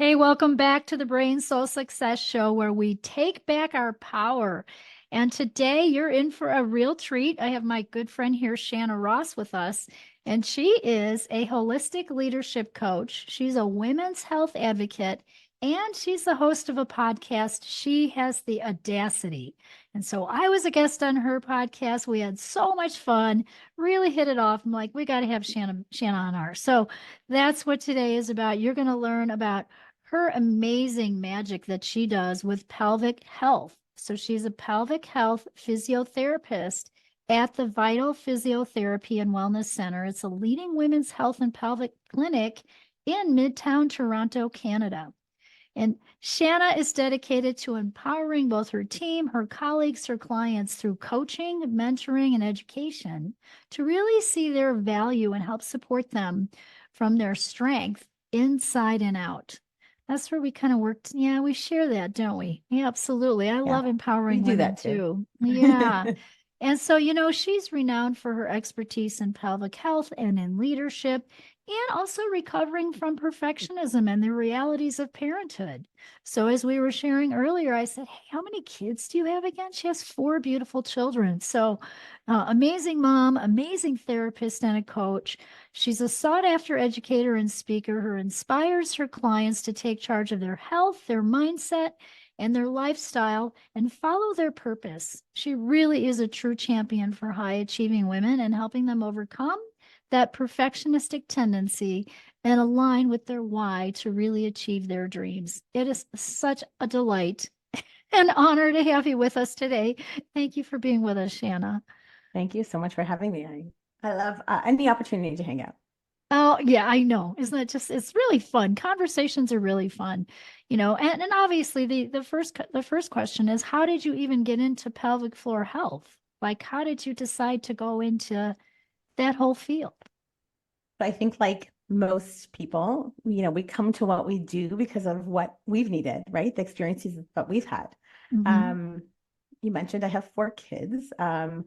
Hey, welcome back to the Brain Soul Success Show where we take back our power. And today you're in for a real treat. I have my good friend here, Chana Ross, with us, and she is a holistic leadership coach. She's a women's health advocate, and she's the host of a podcast. She has the audacity. And so I was a guest on her podcast. We had so much fun, really hit it off. I'm like, we got to have Shanna on ours. So that's what today is about. You're going to learn about her amazing magic that she does with pelvic health. So she's a pelvic health physiotherapist at the Vital Physiotherapy and Wellness Center. It's a leading women's health and pelvic clinic in midtown Toronto, Canada. And Shanna is dedicated to empowering both her team, her colleagues, her clients through coaching, mentoring, and education to really see their value and help support them from their strength inside and out. That's where we kind of worked. Yeah, we share that, don't we? Yeah, absolutely. I Yeah, love we empowering do women that too. too. Yeah. And so, she's renowned for her expertise in pelvic health and in leadership, and also recovering from perfectionism and the realities of parenthood. So, as we were sharing earlier, I said, hey, how many kids do you have again? She has four beautiful children. So, amazing mom, amazing therapist, and a coach. She's a sought after educator and speaker who inspires her clients to take charge of their health, their mindset, and their lifestyle and follow their purpose. She really is a true champion for high achieving women and helping them overcome that perfectionistic tendency and align with their why to really achieve their dreams. It is such a delight and honor to have you with us today. Thank you for being with us, Shanna. Thank you so much for having me. I love any opportunity to hang out. Oh, yeah, I know. Isn't it just, it's really fun. Conversations are really fun, and obviously the first question is, how did you even get into pelvic floor health? Like, how did you decide to go into that whole field? But I think like most people, we come to what we do because of what we've needed, right? The experiences that we've had. Hmm. Um, you mentioned I have four kids. I'm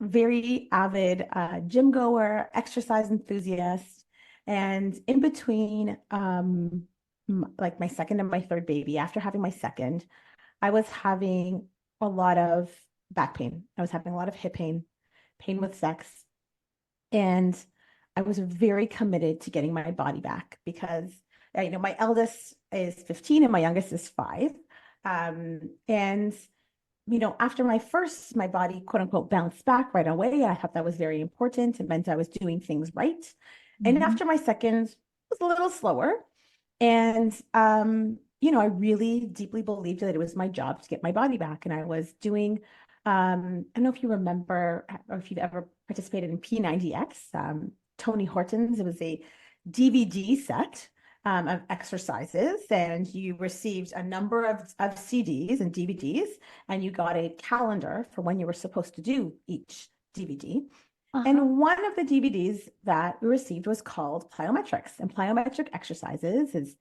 very avid gym goer, exercise enthusiast, and in between like my second and my third baby, after having my second, I was having a lot of back pain. I was having a lot of hip pain, pain with sex. And I was very committed to getting my body back because, my eldest is 15 and my youngest is 5. And, after my body, quote unquote, bounced back right away. I thought that was very important. It meant I was doing things right. And Hmm. after my second, it was a little slower. And, I really deeply believed that it was my job to get my body back. And I was doing, I don't know if you remember or if you've ever participated in P90X, Tony Horton's. It was a DVD set of exercises, and you received a number of CDs and DVDs, and you got a calendar for when you were supposed to do each DVD. Uh-huh. And one of the DVDs that we received was called Plyometrics. And plyometric exercises is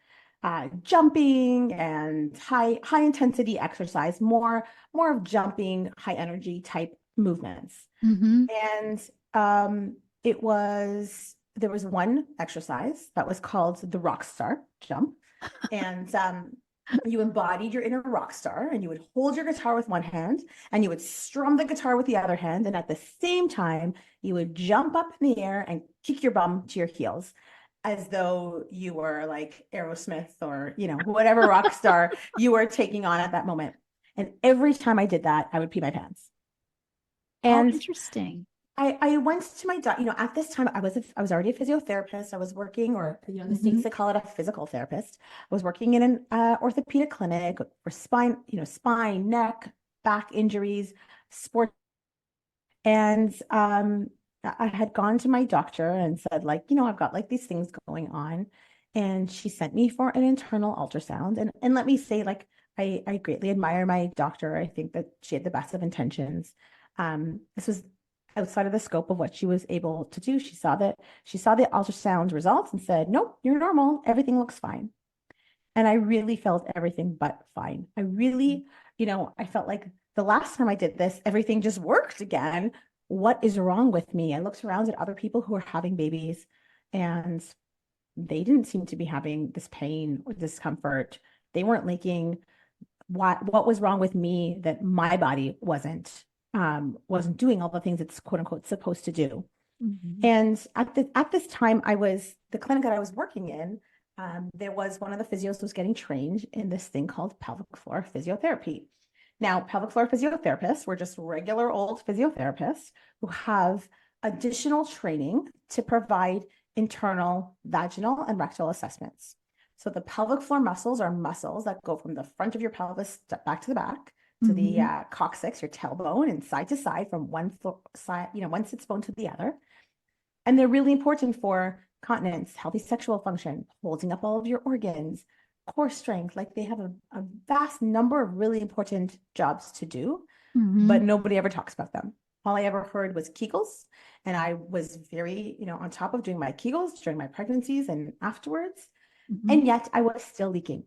jumping and high intensity exercise, more of jumping, high energy type movements. Hmm. And there was one exercise that was called the rock star jump. And you embodied your inner rock star, and you would hold your guitar with one hand and you would strum the guitar with the other hand. And at the same time, you would jump up in the air and kick your bum to your heels as though you were like Aerosmith or, whatever rock star you were taking on at that moment. And every time I did that, I would pee my pants. How And interesting. I went to my doctor, at this time I was already a physiotherapist. I was working, or, in the States, Hmm. they call it a physical therapist. I was working in an orthopedic clinic for spine, neck, back injuries, sport. And I had gone to my doctor and said, like, I've got like these things going on. And she sent me for an internal ultrasound. And let me say, like, I greatly admire my doctor. I think that she had the best of intentions. This was outside of the scope of what she was able to do. She saw the ultrasound results and said, nope, you're normal. Everything looks fine. And I really felt everything but fine. I really, I felt like the last time I did this, everything just worked again. What is wrong with me? I looked around at other people who are having babies, and they didn't seem to be having this pain or discomfort. They weren't leaking. What was wrong with me that my body wasn't doing all the things it's quote unquote supposed to do. Mhm. And at this time, the clinic that I was working in, there was one of the physios was getting trained in this thing called pelvic floor physiotherapy. Now, pelvic floor physiotherapists were just regular old physiotherapists who have additional training to provide internal vaginal and rectal assessments. So the pelvic floor muscles are muscles that go from the front of your pelvis back to the back to the Mhm. coccyx, your tailbone, and side to side from side, one sits bone to the other. And they're really important for continence, healthy sexual function, holding up all of your organs, core strength. Like they have a vast number of really important jobs to do, but Mhm. nobody ever talks about them. All I ever heard was Kegels. And I was very, on top of doing my Kegels during my pregnancies and afterwards. And Mhm. yet I was still leaking.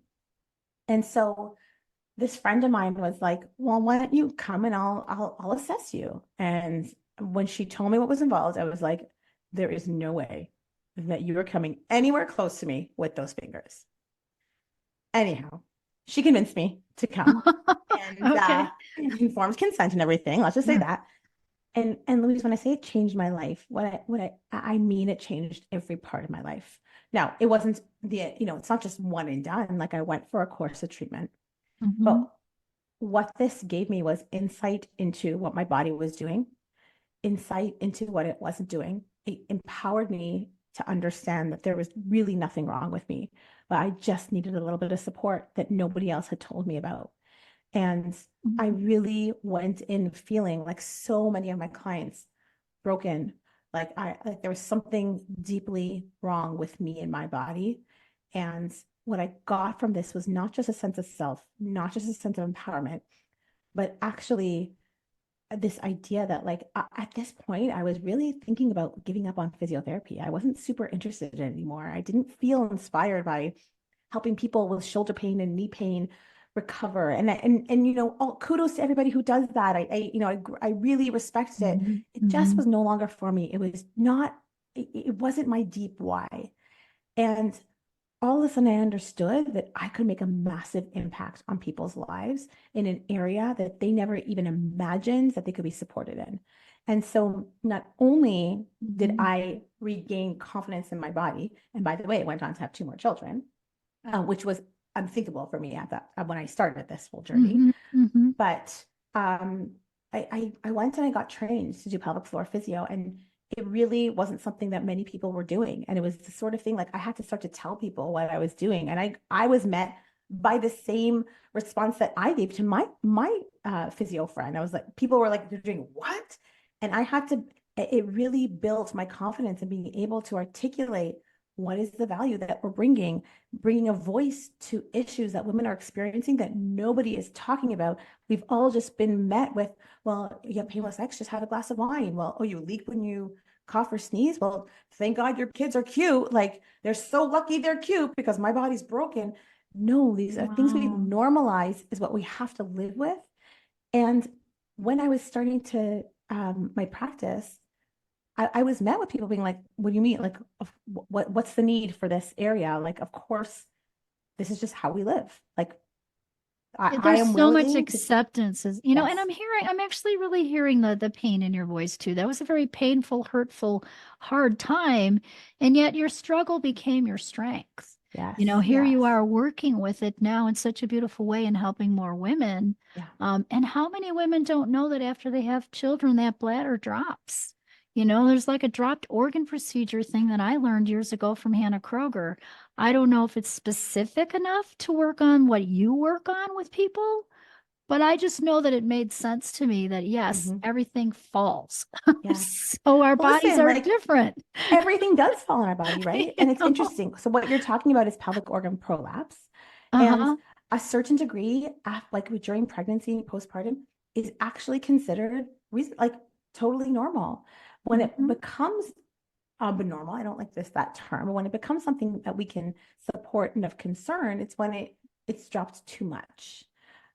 And so this friend of mine was like, well, why don't you come and I'll assess you. And when she told me what was involved, I was like, there is no way that you are coming anywhere close to me with those fingers. Anyhow, she convinced me to come and Okay. informed consent and everything. Let's just say Yeah. that. And Louise, when I say it changed my life, what I mean it changed every part of my life. Now, it wasn't it's not just one and done. Like I went for a course of treatment, Mhm. but what this gave me was insight into what my body was doing, insight into what it wasn't doing. It empowered me to understand that there was really nothing wrong with me, but I just needed a little bit of support that nobody else had told me about. And I Mhm. really went in feeling like so many of my clients broken. Like there was something deeply wrong with me and my body. And what I got from this was not just a sense of self, not just a sense of empowerment, but actually this idea that like at this point I was really thinking about giving up on physiotherapy. I wasn't super interested in it anymore. I didn't feel inspired by helping people with shoulder pain and knee pain recover. And all kudos to everybody who does that. I really respected it. Mhm. It just Mhm. was no longer for me. It was not. It wasn't my deep why. And all of a sudden I understood that I could make a massive impact on people's lives in an area that they never even imagined that they could be supported in. And so not only did Mhm. I regain confidence in my body, and by the way, I went on to have two more children, which was unthinkable for me at that when I started this whole journey. Mhm. Mhm. But um, I went and I got trained to do pelvic floor physio, and it really wasn't something that many people were doing. And it was the sort of thing like I had to start to tell people what I was doing, and I was met by the same response that I gave to my physio friend. I was like, people were like, "You're doing what?" And I had to. It really built my confidence in being able to articulate what is the value that we're bringing a voice to issues that women are experiencing that nobody is talking about. We've all just been met with, well, you have painless sex, just have a glass of wine. Well, oh, you leak when you cough or sneeze. Well, thank God your kids are cute. Like they're so lucky they're cute because my body's broken. No, these are things we Wow. normalize is what we have to live with. And when I was starting to my practice, I was met with people being like, "What do you mean? Like, what's the need for this area? Like, of course, this is just how we live. Like, Yeah, I there's am so much willing to, acceptance, and yes, I'm actually really hearing the pain in your voice too. That was a very painful, hurtful, hard time, and yet your struggle became your strength. yes, Here you yes, are working with it now in such a beautiful way and helping more women. yeah, And how many women don't know that after they have children, that bladder drops? There's like a dropped organ procedure thing that I learned years ago from Hannah Kroger. I don't know if it's specific enough to work on what you work on with people, but I just know that it made sense to me that yes, hmm everything falls. yes. So our Well, bodies listen, are like different. everything does fall in our body, right? I And it's know. interesting. So what you're talking about is pelvic organ prolapse, and Uh-huh. a certain degree, like during pregnancy, postpartum, is actually considered like totally normal. When it Mhm. becomes abnormal. I don't like that term. When it becomes something that we can support and of concern, it's when it's dropped too much.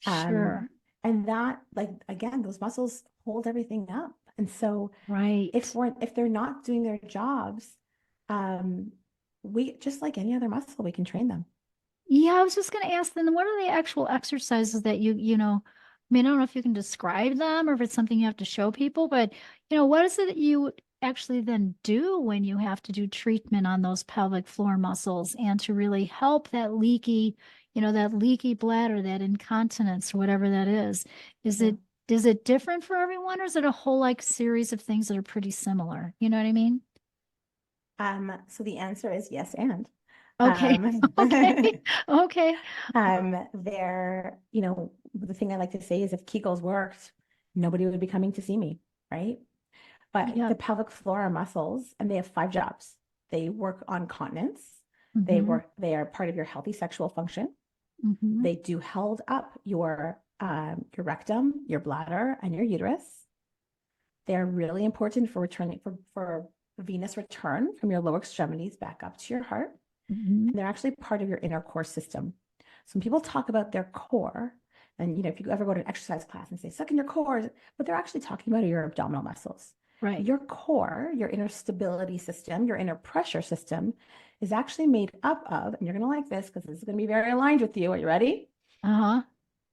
Um, Sure. and that, like again, those muscles hold everything up. And so Right. if they're not doing their jobs, um, we just like any other muscle, we can train them. Yeah, I was just going to ask then, what are the actual exercises that I mean, I don't know if you can describe them or if it's something you have to show people, but what is it that you actually then do when you have to do treatment on those pelvic floor muscles and to really help that leaky bladder, that incontinence or whatever that is? Is Yeah. it is it different for everyone or is it a whole like series of things that are pretty similar? You know what I mean? So the answer is yes and. Okay. Um, Okay. Okay. the thing I like to say is if Kegels worked, nobody would be coming to see me, right? But Yep. the pelvic floor are muscles and they have 5 jobs. They work on continence. Mm-hmm. They are part of your healthy sexual function. Mm-hmm. They do hold up your rectum, your bladder, and your uterus. They are really important for returning for venous return from your lower extremities back up to your heart. Mm-hmm. And they're actually part of your inner core system. So when people talk about their core, and if you ever go to an exercise class and say, suck in your core, what they're actually talking about are your abdominal muscles. Right. Your core, your inner stability system, your inner pressure system is actually made up of, and you're going to like this because this is going to be very aligned with you. Are you ready? Uh-huh.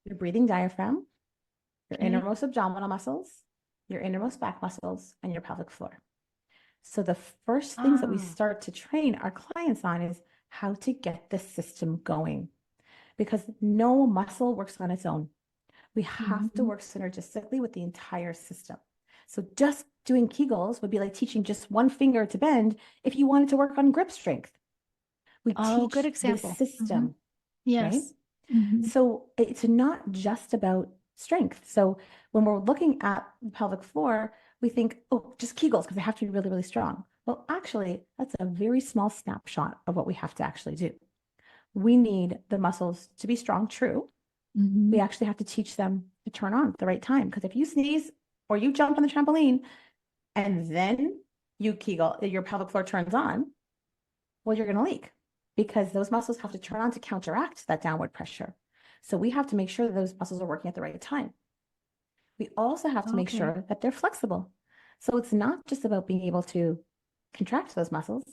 Your breathing diaphragm, your Okay. innermost abdominal muscles, your innermost back muscles, and your pelvic floor. So the first things that we Ah, start to train our clients on is how to get the system going because no muscle works on its own. We have to mhm. work synergistically with the entire system. So just doing Kegels would be like teaching just one finger to bend if you wanted to work on grip strength. We Oh, good teach the example. system, right? Yes. Hmm. So it's not just about strength. So when we're looking at the pelvic floor, we think, oh, just Kegels because they have to be really, really strong. Well, actually, that's a very small snapshot of what we have to actually do. We need the muscles to be strong, true. We Hmm. actually have to teach them to turn on at the right time. Because if you sneeze or you jump on the trampoline and then you Kegel, your pelvic floor turns on, well, you're going to leak because those muscles have to turn on to counteract that downward pressure. So we have to make sure that those muscles are working at the right time. We also have to make Okay. sure that they're flexible. So it's not just about being able to contract those muscles.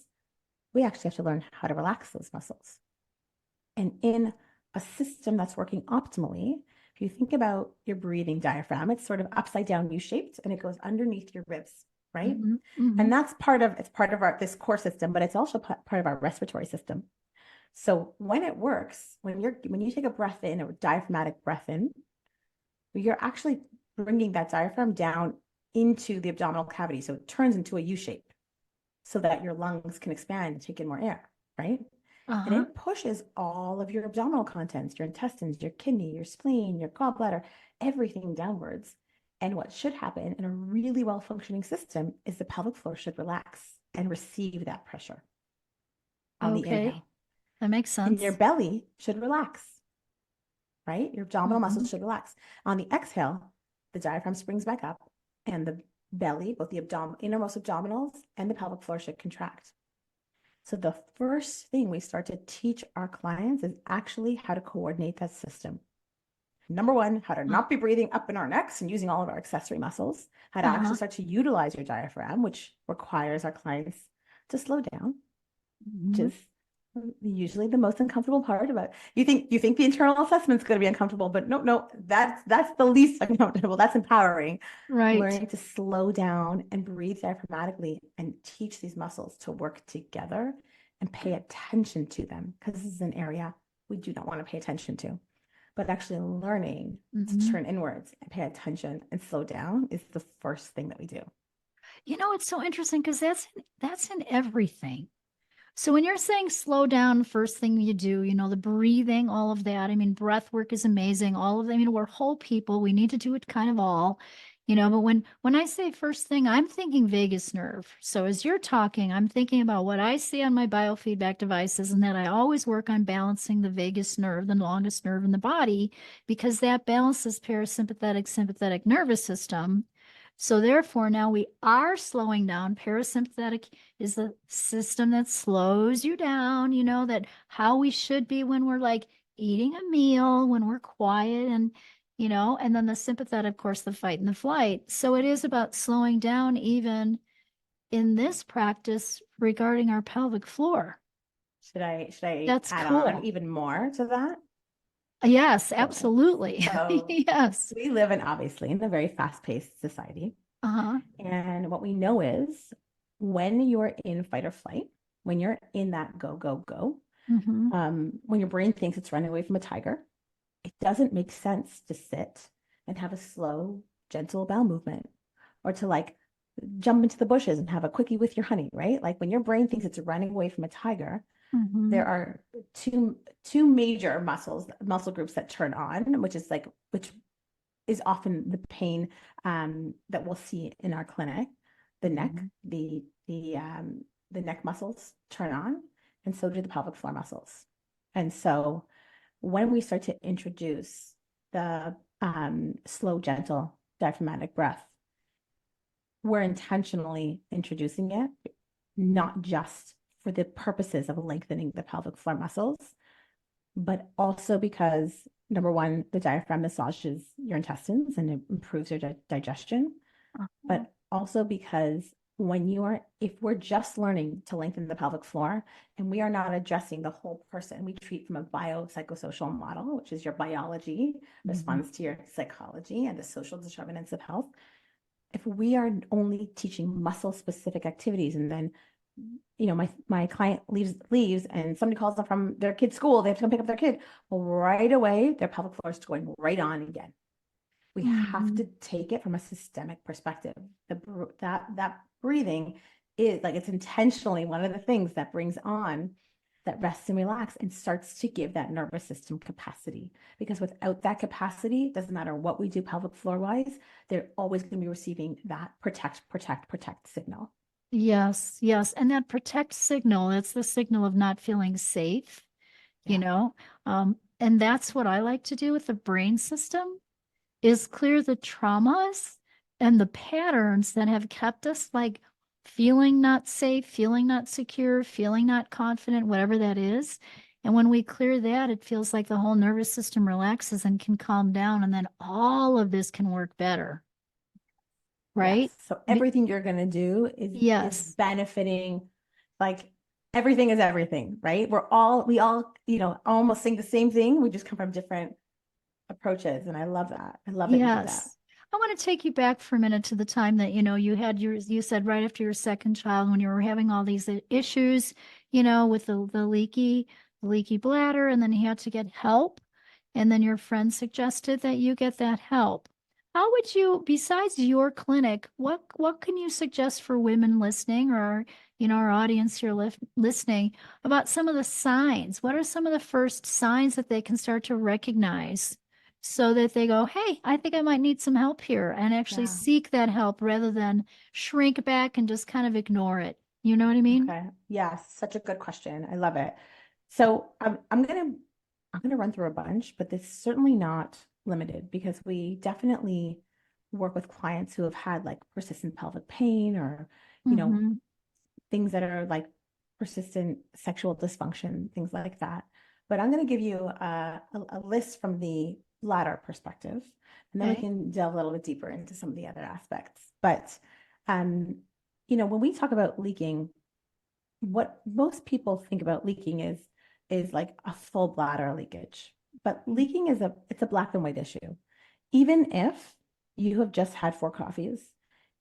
We actually have to learn how to relax those muscles. And in a system that's working optimally, if you think about your breathing diaphragm, it's sort of upside down U-shaped and it goes underneath your ribs, right? Hmm. Hmm. And that's part of our this core system, but it's also part of our respiratory system. So when it works, when you take a breath in, a diaphragmatic breath in, you're actually bringing that diaphragm down into the abdominal cavity. So it turns into a U shape so that your lungs can expand and take in more air, right? And Uh-huh. it pushes all of your abdominal contents, your intestines, your kidney, your spleen, your gallbladder, everything downwards. And what should happen in a really well functioning system is the pelvic floor should relax and receive that pressure on the Okay. inhale. That makes And your sense. belly should relax, right? Your abdominal Hmm. muscles should relax. On the exhale, the diaphragm springs back up and the belly, both the innermost abdominals and the pelvic floor should contract. So the first thing we start to teach our clients is actually how to coordinate that system. Number one, how to not be breathing up in our necks and using all of our accessory muscles, how to actually Uh-huh. start to utilize your diaphragm, which requires our clients to slow down, which Hmm. is usually the most uncomfortable part about you think the internal assessment's going to be uncomfortable, but no, that's the least uncomfortable. That's empowering. Right. Learning to slow down and breathe diaphragmatically and teach these muscles to work together and pay attention to them because this is an area we do not want to pay attention to. But actually learning to Hmm. turn inwards and pay attention and slow down is the first thing that we do. It's so interesting because that's in everything. So when you're saying slow down, first thing you do, the breathing, all of that. I mean, breath work is amazing. All of them, we're whole people. We need to do it kind of all, but when I say first thing, I'm thinking vagus nerve. So as you're talking, I'm thinking about what I see on my biofeedback devices and that I always work on balancing the vagus nerve, the longest nerve in the body, because that balances parasympathetic, sympathetic nervous system. So therefore, now we are slowing down. Parasympathetic is the system that slows you down, that how we should be when we're like eating a meal, when we're quiet and then the sympathetic, of course, the fight and the flight. So it is about slowing down even in this practice regarding our pelvic floor. Should I That's add on cool. even more to that? Yes, So, absolutely. so Yes. we live in obviously in a very fast-paced society. Uh-huh. And what we know is when you're in fight or flight, when you're in that go, go, go, Mm-hmm. when your brain thinks it's running away from a tiger, it doesn't make sense to sit and have a slow, gentle bowel movement or to like jump into the bushes and have a quickie with your honey, right? Like when your brain thinks it's running away from a tiger, Mm-hmm. there are two major muscle groups that turn on, which is often the pain that we'll see in our clinic. The neck, Mm-hmm. the neck muscles turn on, and so do the pelvic floor muscles. And so when we start to introduce the slow, gentle diaphragmatic breath, we're intentionally introducing it, not just for the purposes of lengthening the pelvic floor muscles, but also because number one, the diaphragm massages your intestines and it improves your digestion, Uh-huh. but also because if we're just learning to lengthen the pelvic floor and we are not addressing the whole person, we treat from a biopsychosocial model, which is your biology Mm-hmm. responds to your psychology and the social determinants of health. If we are only teaching muscle specific activities and then my client leaves and somebody calls them from their kid's school, they have to come pick up their kid, well, right away their pelvic floor is going right on again. We have Mm-hmm. to take it from a systemic perspective. That breathing is like it's intentionally one of the things that brings on that rest and relax and starts to give that nervous system capacity. Because without that capacity, doesn't matter what we do pelvic floor wise, they're always going to be receiving that protect, protect, protect signal. Yes, yes. And that protect signal, it's the signal of not feeling safe, you Yeah. know? And that's what I like to do with the brain system is clear the traumas and the patterns that have kept us like feeling not safe, feeling not secure, feeling not confident, whatever that is. And when we clear that, it feels like the whole nervous system relaxes and can calm down, and then all of this can work better, Yes. right? So Be- everything you're going to do is yes. benefiting, like everything is everything, right? We all almost think the same thing. We just come from different approaches. And I love that. I love that you did that. Yes. I want to take you back for a minute to the time that, you had you said right after your second child when you were having all these issues, with the leaky bladder, and then you had to get help. And then your friend suggested that you get that help. How would you, besides your clinic, what can you suggest for women listening or, our audience here listening about some of the signs? What are some of the first signs that they can start to recognize so that they go, hey, I think I might need some help here and actually Yeah. seek that help rather than shrink back and just kind of ignore it. You know what I mean? Okay. Yes. Such a good question. I love it. So I'm gonna run through a bunch, but it's certainly not limited because we definitely work with clients who have had like persistent pelvic pain or, you know, Mm-hmm. things that are like persistent sexual dysfunction, things like that. But I'm going to give you a list from the latter perspective, and then we Okay. can delve a little bit deeper into some of the other aspects. But, um, when we talk about leaking, what most people think about leaking is like a full bladder leakage. But leaking it's a black and white issue. Even if you have just had 4 coffees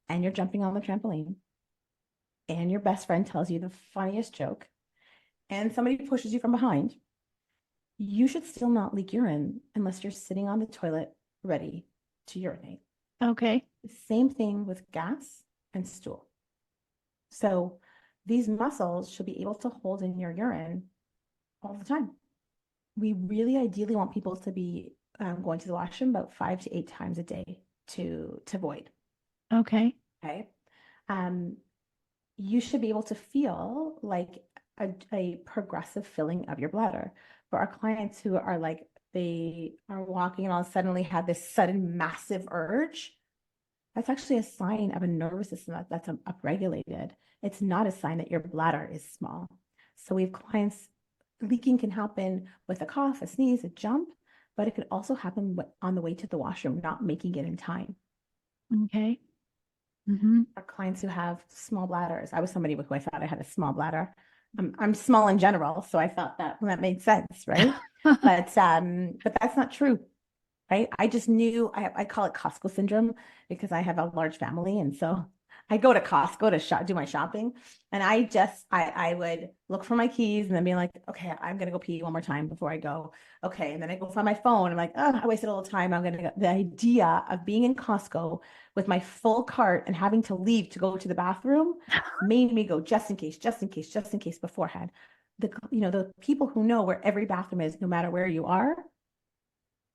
and you're jumping on the trampoline and your best friend tells you the funniest joke and somebody pushes you from behind, you should still not leak urine unless you're sitting on the toilet ready to urinate. Okay. Same thing with gas and stool. So these muscles should be able to hold in your urine all the time. We really ideally want people to be going to the washroom about 5 to 8 times a day to void. Okay. Okay. Um, you should be able to feel like a progressive filling of your bladder. For our clients who are like, they are walking and all suddenly have this sudden massive urge, that's actually a sign of a nervous system that's upregulated. It's not a sign that your bladder is small. So we have clients, leaking can happen with a cough, a sneeze, a jump, but it could also happen on the way to the washroom, not making it in time. Okay. Mm-hmm. Our clients who have small bladders. I was somebody who I thought I had a small bladder. I'm small in general, so I thought that made sense, right? But that's not true, right? I just knew I call it Costco syndrome because I have a large family, and so I go to Costco to shop, do my shopping, and I would look for my keys and then be like, okay, I'm gonna go pee one more time before I go. Okay, and then I go find my phone. I'm like, oh, I wasted a little time. I'm gonna go. The idea of being in Costco with my full cart and having to leave to go to the bathroom made me go just in case, just in case, just in case beforehand. The people who know where every bathroom is, no matter where you are,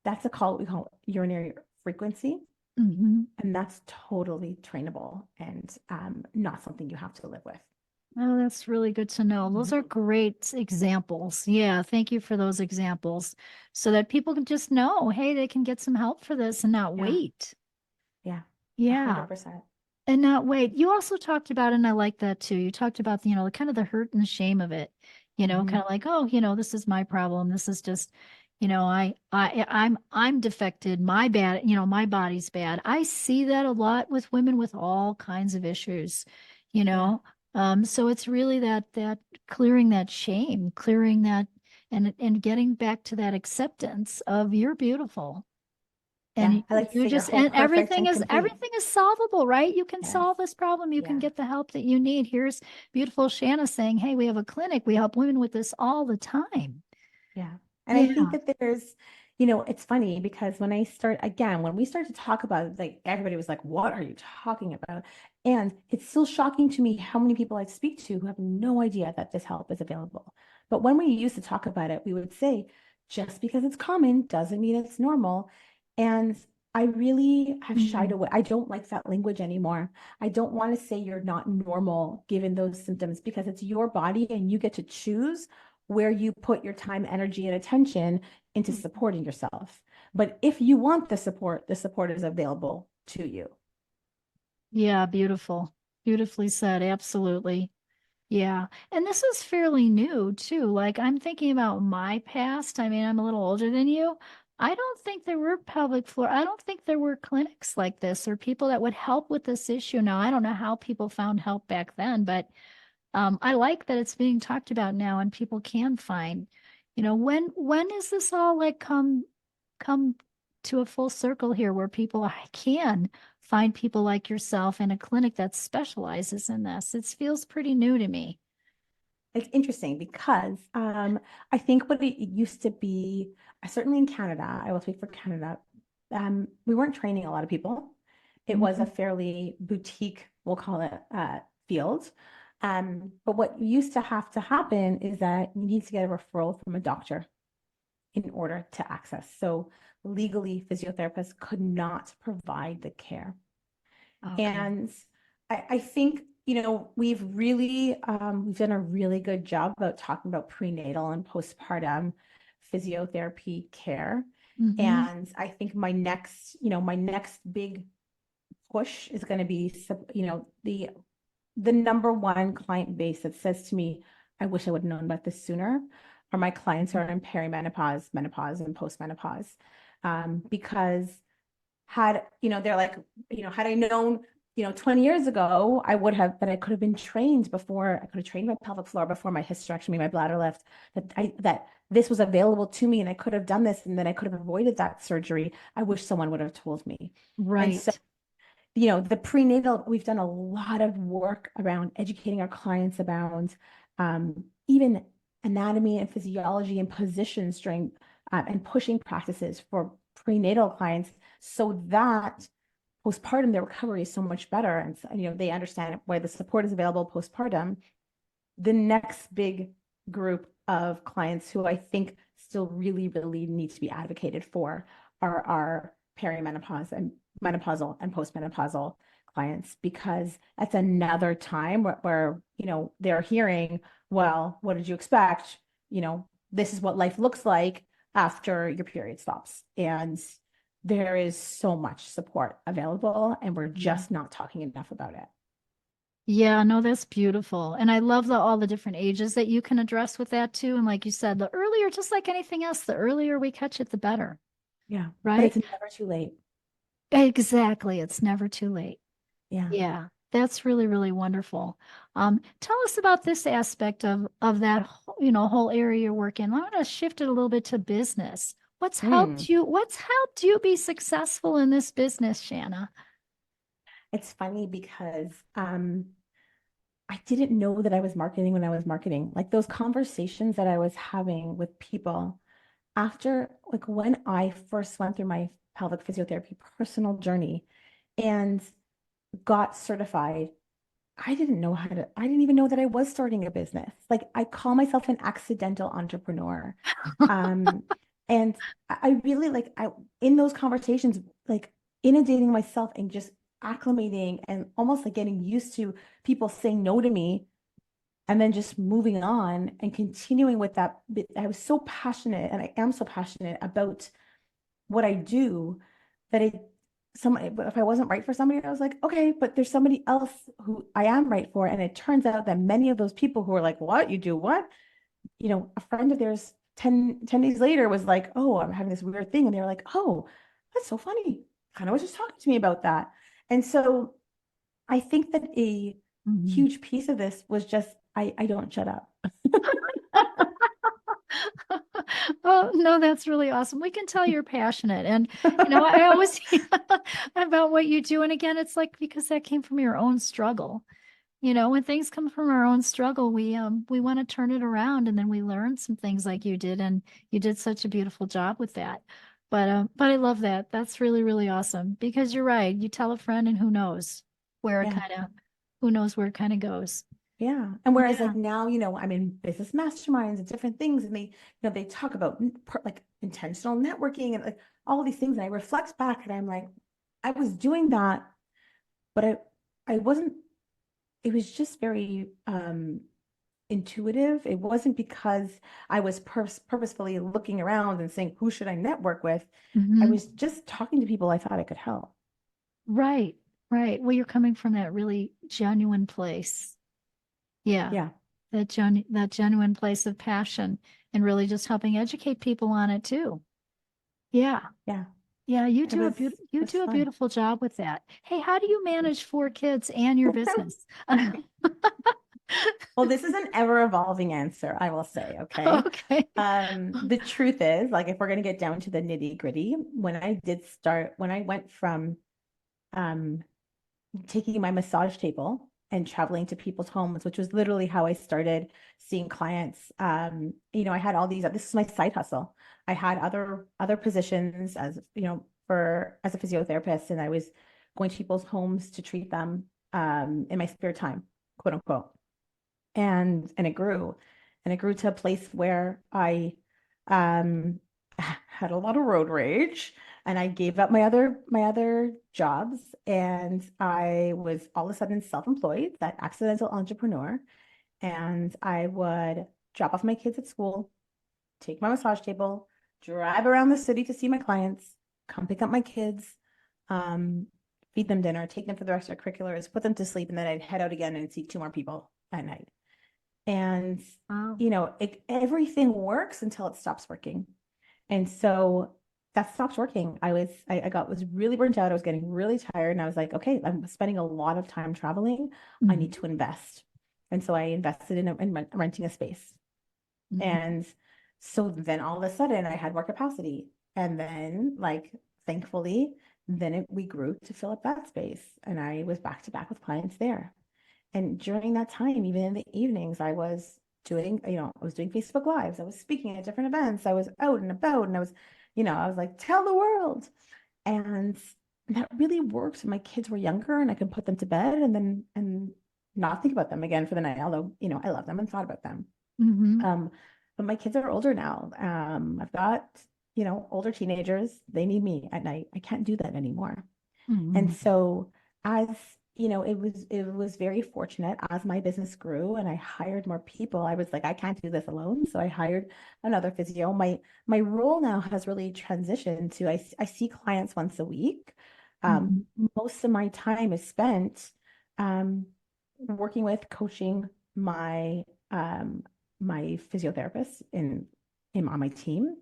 that's we call urinary frequency. Mhm. And that's totally trainable and not something you have to live with. Oh, that's really good to know. Those Mhm. are great examples. Yeah, thank you for those examples so that people can just know, hey, they can get some help for this and not Yeah, wait. yeah, Yeah. 100%. And not wait. You also talked about, and I like that too. You talked about, kind of the hurt and shame of it, Hmm. kind of like, oh, this is my problem. This is just, I'm defected. My bad, my body's bad. I see that a lot with women with all kinds of issues, you Yeah, know. So it's really that clearing that shame, clearing that and getting back to that acceptance of you're beautiful. yeah. And I like to you say you're just, whole, and perfect, and complete. everything is solvable, right? You can Yes. solve this problem. You can Yeah. get the help that you need. Here's beautiful Shanna saying, hey, we have a clinic. We help women with this all the time. Yeah. And I think Yeah. that it's funny because when we start to talk about it, like everybody was like, what are you talking about? And it's still shocking to me how many people I speak to who have no idea that this help is available. But when we used to talk about it, we would say, just because it's common doesn't mean it's normal. And I really have shied Mhm. away. I don't like that language anymore. I don't want to say you're not normal given those symptoms because it's your body and you get to choose where you put your time, energy, and attention into supporting yourself. But if you want the support is available to you. Yeah, beautiful. Beautifully said. Absolutely. Yeah. And this is fairly new too. Like I'm thinking about my past. I mean, I'm a little older than you. I don't think there were pelvic floor. I don't think there were clinics like this or people that would help with this issue. Now, I don't know how people found help back then, but I like that it's being talked about now and people can find, when is this all like come to a full circle here where people can find people like yourself in a clinic that specializes in this? It feels pretty new to me. It's interesting because I think what it used to be, certainly in Canada, I will speak for Canada, we weren't training a lot of people. It was a Mhm. fairly boutique, we'll call it, field. But what used to have to happen is that you need to get a referral from a doctor in order to access. So legally, physiotherapists could not provide the care. Okay. And I think, we've done a really good job about talking about prenatal and postpartum physiotherapy care. Hmm. And I think my next big push is going to be, the number one client base that says to me, I wish I would have known about this sooner, are my clients who are in perimenopause, menopause, and postmenopause. Because they're like, had I known, 20 years ago, I could have been trained before, I could have trained my pelvic floor before my hysterectomy, my bladder lift, that this was available to me and I could have done this and then I could have avoided that surgery. I wish someone would have told me. And so Right. the prenatal, we've done a lot of work around educating our clients about even anatomy and physiology and positions during and pushing practices for prenatal clients so that postpartum, their recovery is so much better. And, they understand where the support is available postpartum. The next big group of clients who I think still really, really need to be advocated for are our perimenopause and menopausal and postmenopausal clients, because that's another time where they're hearing, well, what did you expect? This is what life looks like after your period stops. And there is so much support available, and we're Yeah. just not talking enough about it. Yeah, no, that's beautiful. And I love all the different ages that you can address with that too. And like you said, the earlier, just like anything else, the earlier we catch it, the better, Yeah, but right? it's never too late. Exactly. It's never too late. Yeah. Yeah. That's really, really wonderful. Tell us about this aspect of that whole area you work in. I want to shift it a little bit to business. Hmm. What's helped you be successful in this business, Shanna? It's funny because I didn't know that I was marketing when I was marketing. Like those conversations that I was having with people after, like when I first went through my pelvic physiotherapy personal journey and got certified, I didn't even know that I was starting a business. Like I call myself an accidental entrepreneur. Um, and I really in those conversations, like inundating myself and just acclimating and almost like getting used to people saying no to me and then just moving on and continuing with that. I was so passionate and I am so passionate about what I do that if I wasn't right for somebody, I was like, okay, but there's somebody else who I am right for. And it turns out that many of those people who are like, what? You do what? A friend of theirs 10 days later was like, oh, I'm having this weird thing. And they were like, oh, that's so funny. Kind of was just talking to me about that. And so I think that a Mhm. huge piece of this was just, I don't shut up. Oh, no, that's really awesome. We can tell you're passionate. And, I always about what you do. And again, it's like because that came from your own struggle. When things come from our own struggle, we want to turn it around and then we learn some things like you did, and you did such a beautiful job with that. But I love that. That's really, really awesome because you're right. You tell a friend and Yeah. who knows where it kind of goes. Yeah. And whereas Yeah. like now, I'm in business masterminds and different things and they talk about like intentional networking and like all these things. And I reflect back and I'm like, I was doing that, but I wasn't, it was just very intuitive. It wasn't because I was purposefully looking around and saying, who should I network with? I Hmm. was just talking to people I thought I could help. Right. Right. Well, you're coming from that really genuine place. Yeah. Yeah. That genuine place of passion and really just helping educate people on it too. Yeah. Yeah. Yeah, It you was do a fun. beautiful job with that. Hey, how do you manage four kids and your business? Well, this is an ever evolving answer, I will say, okay? Okay. The truth is, like, if we're going to get down to the nitty-gritty, when I went from um, taking my massage table and traveling to people's homes, which was literally how I started seeing clients. I had all these, this is my side hustle. I had other positions as a physiotherapist, and I was going to people's homes to treat them in my spare time, quote unquote. And it grew to a place where I um had a lot of road rage and I gave up my other jobs and I was all of a sudden self-employed, that accidental entrepreneur, and I would drop off my kids at school, take my massage table, drive around the city to see my clients, come pick up my kids, um, feed them dinner, take them for the extracurriculars, put them to sleep, and then I'd head out again and see two more people at night. And Wow. everything works until it stops working. And so that stopped working. I was really burnt out. I was getting really tired. And I was like, okay, I'm spending a lot of time traveling. I need Mhm. to invest. And so I invested in renting a space. Mhm. And so then all of a sudden I had more capacity. And then like thankfully, we grew to fill up that space. And I was back to back with clients there. And during that time, even in the evenings, I was doing Facebook Lives. I was speaking at different events. I was out and about and I was like, tell the world. And that really worked. My kids were younger and I could put them to bed and not think about them again for the night, although, I love them and thought about them. Mhm. Um, but my kids are older now. I've got, older teenagers. They need me at night. I can't do that anymore. And Mhm. so as it was very fortunate as my business grew and I hired more people. I was like, I can't do this alone. So I hired another physio. My role now has really transitioned to I see clients once a week. Mhm. Most of my time is spent um, working with coaching my physiotherapists on my team,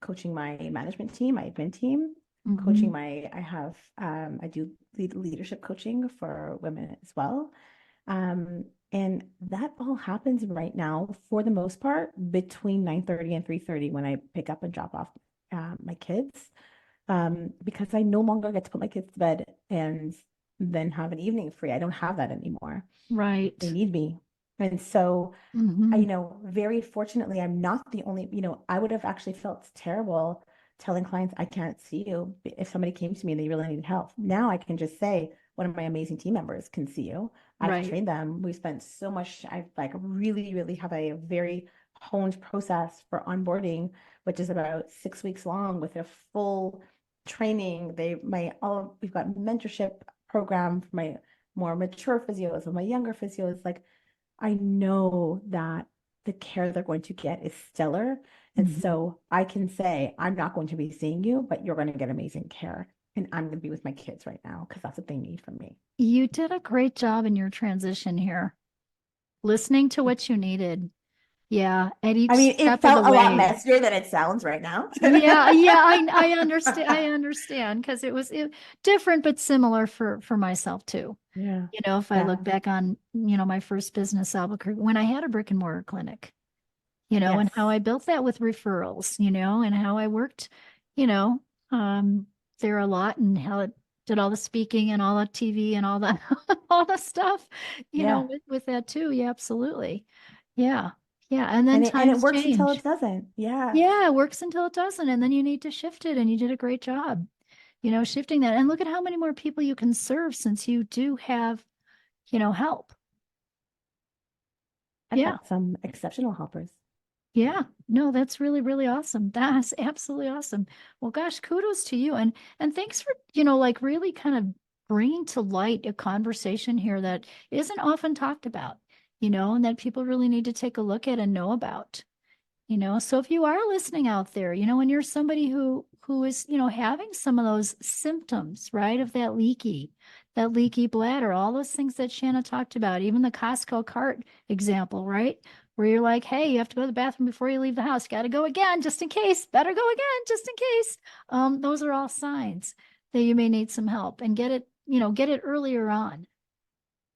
coaching my management team, my admin team, Mhm. I do leadership coaching for women as well. And that all happens right now for the most part between 9:30 and 3:30 when I pick up and drop off my kids. Because I no longer get to put my kids to bed and then have an evening free. I don't have that anymore. They Right. need me. And so Mhm. very fortunately, I'm not the only, I would have actually felt terrible telling clients I can't see you if somebody came to me and they really needed help. Now I can just say, one of my amazing team members can see you. I've Right. trained them. We've spent so much, I've like really, really have a very honed process for onboarding, which is about 6 weeks long with a full training. We've got mentorship program for my more mature physios and my younger physios. Like I know that the care they're going to get is stellar. And Mhm. so I can say, I'm not going to be seeing you, but you're going to get amazing care. And I'm going to be with my kids right now because that's what they need from me. You did a great job in your transition here, listening to what you needed. Yeah, at each I mean, it step of the felt a lot way. messier than it sounds right now. Yeah, yeah, I understand. I understand because it different but similar for myself too. Yeah. If I look Yeah. back on, my first business, Albuquerque, when I had a brick and mortar clinic, and how Yes. I built that with referrals, and how I worked, you know, um, there a lot and how it did all the speaking and all the TV and all that, all the stuff, Yeah. with that too. Yeah, absolutely. Yeah. Yeah. And then And it times works until it change. doesn't. Yeah. Yeah, it works until it doesn't. And then you need to shift it. And you did a great job, shifting that. And look at how many more people you can serve since you do have, help. I've Yeah. got some exceptional helpers. Yeah, no, that's really, really awesome. That's absolutely awesome. Well, gosh, kudos to you. And thanks for, like really kind of bringing to light a conversation here that isn't often talked about, and that people really need to take a look at and know about. So if you are listening out there, and you're somebody who is, having some of those symptoms, right, of that leaky bladder, all those things that Shanna talked about, even the Costco cart example, right? Where you're like, hey, you have to go to the bathroom before you leave the house. Got to go again just in case. Better go again just in case. Those are all signs that you may need some help and get it earlier on.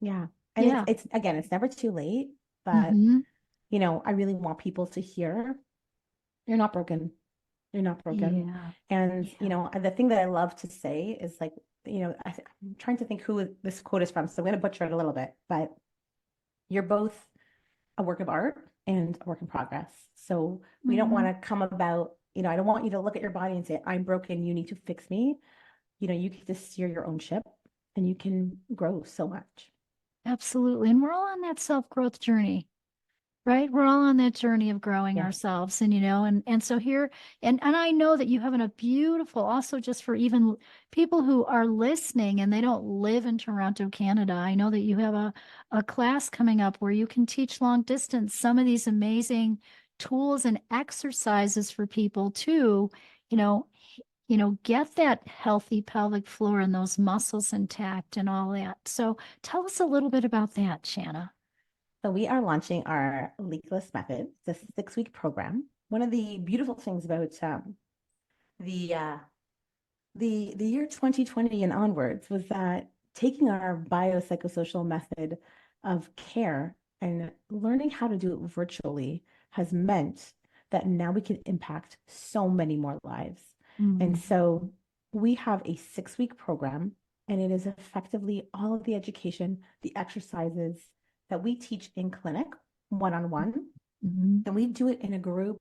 Yeah. And Yeah. it's again, it's never too late, but Hmm. I really want people to hear you're not broken. You're not broken. Yeah. And, Yeah. the thing that I love to say is like, I'm trying to think who this quote is from, so I'm going to butcher it a little bit, but you're both a work of art and a work in progress. So we don't want Mhm. to come about, I don't want you to look at your body and say, I'm broken, you need to fix me. You can just steer your own ship and you can grow so much. Absolutely. And we're all on that self-growth journey, right? We're all on that journey of growing Yes. ourselves. And so here, and I know that you have a beautiful, also just for even people who are listening and they don't live in Toronto, Canada. I know that you have a class coming up where you can teach long distance some of these amazing tools and exercises for people to, you know, get that healthy pelvic floor and those muscles intact and all that. So tell us a little bit about that, Shanna. So we are launching our leakless method. It's a 6-week program. One of the beautiful things about the the year 2020 and onwards was that taking our biopsychosocial method of care and learning how to do it virtually has meant that now we can impact so many more lives. And Mm. so we have a 6-week program, and it is effectively all of the education, the exercises that we teach in clinic one-on-one, Mhm. and we do it in a group.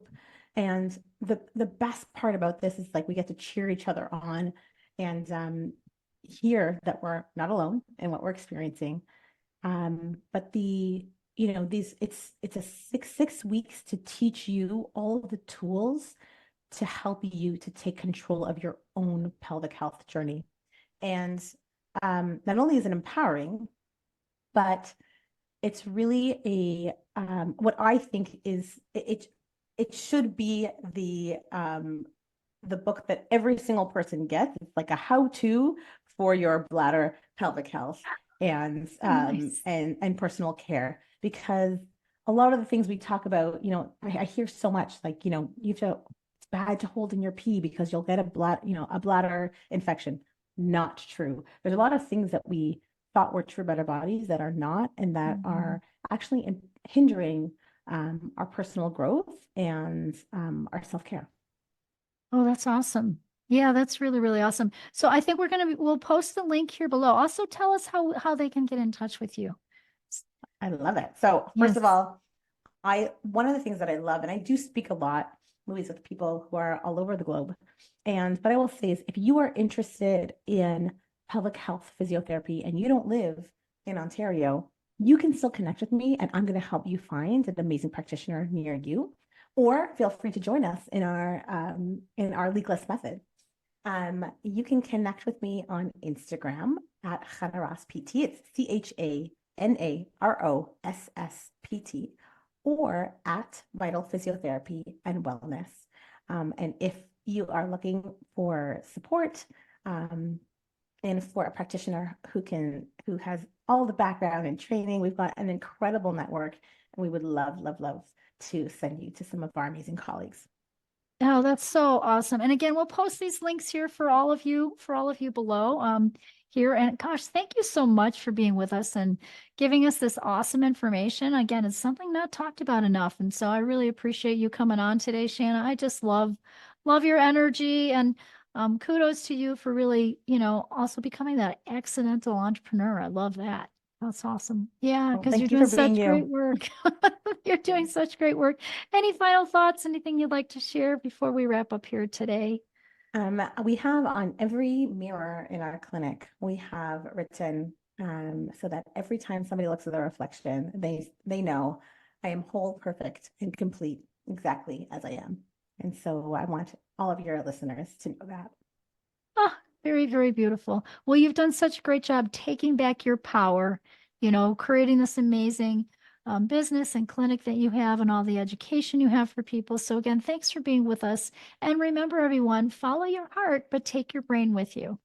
And the best part about this is like we get to cheer each other on and hear that we're not alone in what we're experiencing. But these it's a six weeks to teach you all of the tools to help you to take control of your own pelvic health journey. And not only is it empowering, but it's really what I think is it should be the book that every single person gets. It's like a how-to for your bladder pelvic health and Nice. personal care, because a lot of the things we talk about, I hear so much like, you have to bad to hold in your pee because you'll get a bladder infection. Not true. There's a lot of things that we thought were true about our bodies that are not, and that Mhm. are actually hindering our personal growth and our self-care. Oh, that's awesome. Yeah, that's really, really awesome. So I think we'll post the link here below. Also tell us how they can get in touch with you. I love it. So first of Yes. all, I one of the things that I love, and I do speak a lot, movies with people who are all over the globe. And but I will say is if you are interested in pelvic health physiotherapy and you don't live in Ontario, you can still connect with me and I'm going to help you find an amazing practitioner near you. Or feel free to join us in our leakless method. You can connect with me on Instagram at Chana Ross PT. It's ChanaRossPT, or at Vital Physiotherapy and Wellness. And if you are looking for support and for a practitioner who has all the background and training, we've got an incredible network, and we would love, love, love to send you to some of our amazing colleagues. Oh, that's so awesome. And again, we'll post these links here for all of you below. Here. And gosh, thank you so much for being with us and giving us this awesome information. Again, it's something not talked about enough. And so I really appreciate you coming on today, Shanna. I just love your energy, and kudos to you for really, also becoming that accidental entrepreneur. I love that. That's awesome. Yeah, Well, because you're thank you doing for being such great you. work. You're doing such great work. Any final thoughts, anything you'd like to share before we wrap up here today? We have on every mirror in our clinic, we have written so that every time somebody looks at their reflection, they know I am whole, perfect, and complete exactly as I am. And so I want all of your listeners to know that. Oh, very, very beautiful. Well, you've done such a great job taking back your power, creating this amazing business and clinic that you have and all the education you have for people. So again, thanks for being with us. And remember, everyone, follow your heart, but take your brain with you.